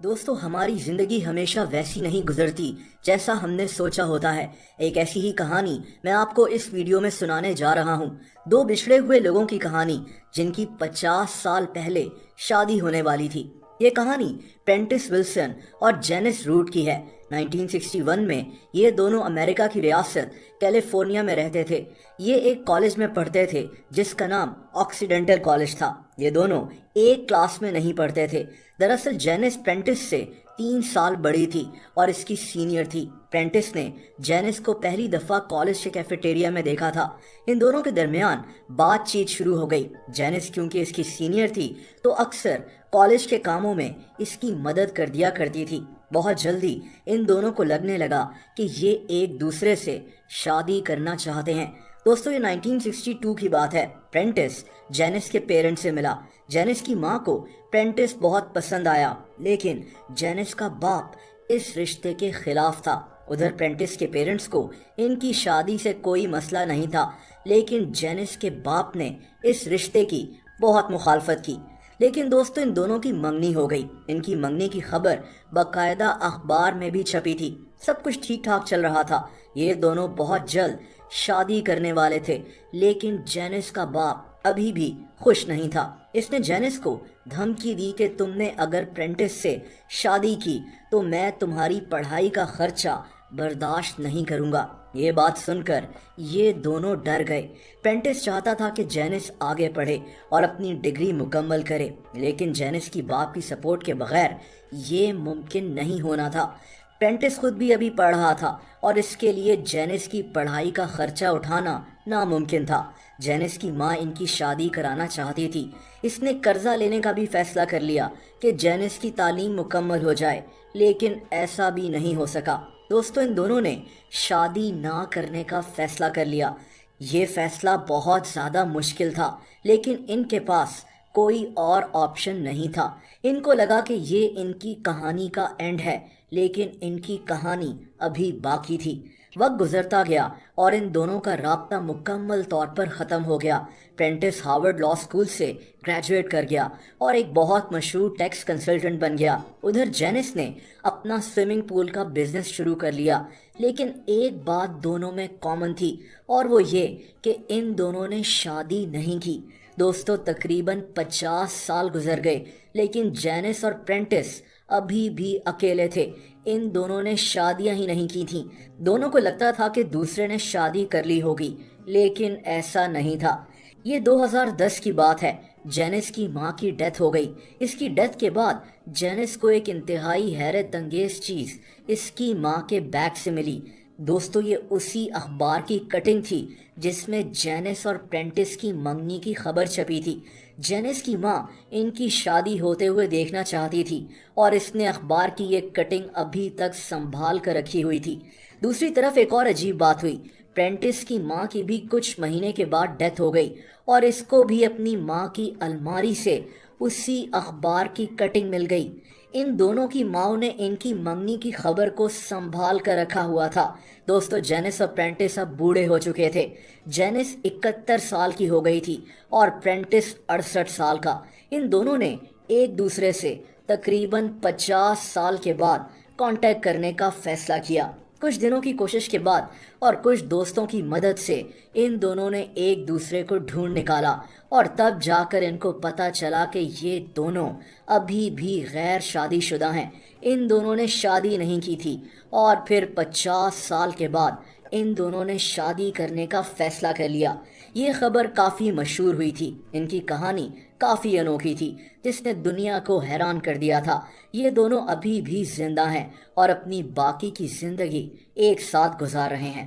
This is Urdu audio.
دوستو ہماری زندگی ہمیشہ ویسی نہیں گزرتی جیسا ہم نے سوچا ہوتا ہے۔ ایک ایسی ہی کہانی میں آپ کو اس ویڈیو میں سنانے جا رہا ہوں۔ دو بچھڑے ہوئے لوگوں کی کہانی جن کی 50 سال پہلے شادی ہونے والی تھی۔ یہ کہانی پرینٹس ولسن اور جینس روڈ کی ہے۔ 1961 میں یہ دونوں امریکہ کی ریاست کیلیفورنیا میں رہتے تھے۔ یہ ایک کالج میں پڑھتے تھے جس کا نام آکسیڈنٹل کالج تھا۔ یہ دونوں ایک کلاس میں نہیں پڑھتے تھے۔ دراصل جینس پرینٹس سے 3 سال بڑی تھی اور اس کی سینئر تھی۔ پرینٹس نے جینس کو پہلی دفعہ کالج کے کیفیٹیریا میں دیکھا تھا۔ ان دونوں کے درمیان بات چیت شروع ہو گئی۔ جینس کیونکہ اس کی سینئر تھی تو اکثر کالج کے کاموں میں اس کی مدد کر دیا کرتی تھی۔ بہت جلدی ان دونوں کو لگنے لگا کہ یہ ایک دوسرے سے شادی کرنا چاہتے ہیں۔ دوستو یہ 1962 کی بات ہے۔ پرینٹس جینس کے پیرنٹ سے ملا۔ جینس کی ماں کو پرینٹس بہت پسند آیا، لیکن جینس کا باپ اس رشتے کے خلاف تھا۔ ادھر پرینٹس کے پیرنٹس کو ان کی شادی سے کوئی مسئلہ نہیں تھا، لیکن جینس کے باپ نے اس رشتے کی بہت مخالفت کی۔ لیکن دوستو ان دونوں کی منگنی ہو گئی۔ ان کی منگنی کی خبر باقاعدہ اخبار میں بھی چھپی تھی۔ سب کچھ ٹھیک ٹھاک چل رہا تھا۔ یہ دونوں بہت جلد شادی کرنے والے تھے، لیکن جینس کا باپ ابھی بھی خوش نہیں تھا۔ اس نے جینس کو دھمکی دی کہ تم نے اگر پرینٹس سے شادی کی تو میں تمہاری پڑھائی کا خرچہ برداشت نہیں کروں گا۔ یہ بات سن کر یہ دونوں ڈر گئے۔ پرینٹس چاہتا تھا کہ جینس آگے پڑھے اور اپنی ڈگری مکمل کرے، لیکن جینس کی باپ کی سپورٹ کے بغیر یہ ممکن نہیں ہونا تھا۔ پرینٹس خود بھی ابھی پڑھ رہا تھا اور اس کے لیے جینس کی پڑھائی کا خرچہ اٹھانا ناممکن تھا۔ جینس کی ماں ان کی شادی کرانا چاہتی تھی۔ اس نے قرضہ لینے کا بھی فیصلہ کر لیا کہ جینس کی تعلیم مکمل ہو جائے، لیکن ایسا بھی نہیں ہو سکا۔ دوستو ان دونوں نے شادی نہ کرنے کا فیصلہ کر لیا۔ یہ فیصلہ بہت زیادہ مشکل تھا، لیکن ان کے پاس کوئی اور آپشن نہیں تھا۔ ان کو لگا کہ یہ ان کی کہانی کا اینڈ ہے، لیکن ان کی کہانی ابھی باقی تھی۔ وقت گزرتا گیا اور ان دونوں کا رابطہ مکمل طور پر ختم ہو گیا۔ پرینٹس ہارورڈ لا اسکول سے گریجویٹ کر گیا اور ایک بہت مشہور ٹیکس کنسلٹنٹ بن گیا۔ ادھر جینس نے اپنا سوئمنگ پول کا بزنس شروع کر لیا، لیکن ایک بات دونوں میں کامن تھی اور وہ یہ کہ ان دونوں نے شادی نہیں کی۔ دوستو تقریباً 50 سال گزر گئے، لیکن جینس اور پرینٹس ابھی بھی اکیلے تھے۔ ان دونوں نے شادیاں ہی نہیں کی تھیں۔ دونوں کو لگتا تھا کہ دوسرے نے شادی کر لی ہوگی، لیکن ایسا نہیں تھا۔ یہ 2010 کی بات ہے۔ جینس کی ماں کی ڈیتھ ہو گئی۔ اس کی ڈیتھ کے بعد جینس کو ایک انتہائی حیرت انگیز چیز اس کی ماں کے بیگ سے ملی۔ دوستو یہ اسی اخبار کی کٹنگ تھی جس میں جینس اور پرینٹس کی منگنی کی خبر چھپی تھی۔ جینس کی ماں ان کی شادی ہوتے ہوئے دیکھنا چاہتی تھی اور اس نے اخبار کی یہ کٹنگ ابھی تک سنبھال کر رکھی ہوئی تھی۔ دوسری طرف ایک اور عجیب بات ہوئی۔ پرینٹس کی ماں کی بھی کچھ مہینے کے بعد ڈیتھ ہو گئی اور اس کو بھی اپنی ماں کی الماری سے اسی اخبار کی کٹنگ مل گئی۔ ان دونوں کی ماؤں نے ان کی منگنی کی خبر کو سنبھال کر رکھا ہوا تھا۔ دوستو جینس اور پرینٹس اب بوڑھے ہو چکے تھے۔ جینس 71 سال کی ہو گئی تھی اور پرینٹس 68 سال کا۔ ان دونوں نے ایک دوسرے سے تقریباً 50 سال کے بعد کانٹیکٹ کرنے کا فیصلہ کیا۔ کچھ دنوں کی کوشش کے بعد اور کچھ دوستوں کی مدد سے ان دونوں نے ایک دوسرے کو ڈھونڈ نکالا اور تب جا کر ان کو پتہ چلا کہ یہ دونوں ابھی بھی غیر شادی شدہ ہیں۔ ان دونوں نے شادی نہیں کی تھی اور پھر 50 سال کے بعد ان دونوں نے شادی کرنے کا فیصلہ کر لیا۔ یہ خبر کافی مشہور ہوئی تھی۔ ان کی کہانی کافی انوکھی تھی جس نے دنیا کو حیران کر دیا تھا۔ یہ دونوں ابھی بھی زندہ ہیں اور اپنی باقی کی زندگی ایک ساتھ گزار رہے ہیں۔